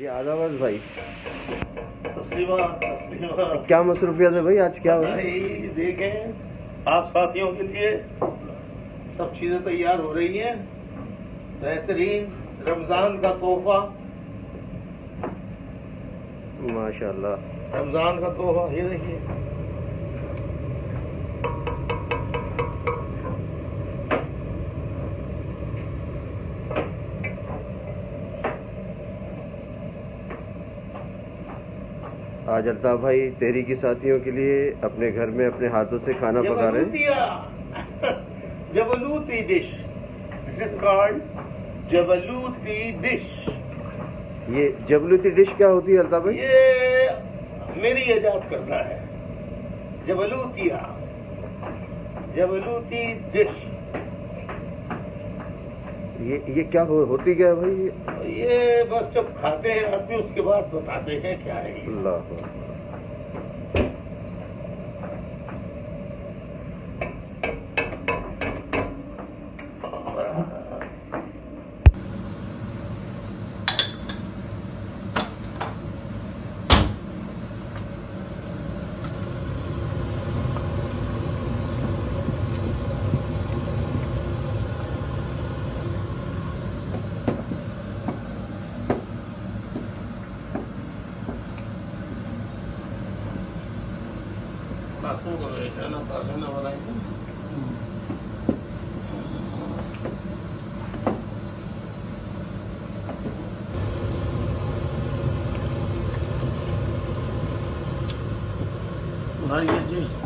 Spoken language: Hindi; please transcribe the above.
जी आदाबाद भाई। तस्लीमा क्या मसरूफियत है भाई, आज क्या हुआ? भाई देखें, आप साथियों के लिए सब चीजें तैयार हो रही हैं। बेहतरीन रमजान का तोहफा, माशाल्लाह। रमजान का तोहफा ये देखिए। आज अल्ताफ भाई तेरी की साथियों के लिए अपने घर में अपने हाथों से खाना पका रहे हैं। जबलूती डिश, दिस इज कॉल्ड जबलूती डिश। ये जबलूती डिश क्या होती है अल्ताफ भाई? ये मेरी इजाद करना है। जबलूतिया, जबलूती डिश। ये क्या होती क्या है भाई? ये बस जब खाते हैं आदमी उसके बाद बताते हैं क्या है। अल्लाह। पासों को ना पासों ना बनाएंगे। भाई जी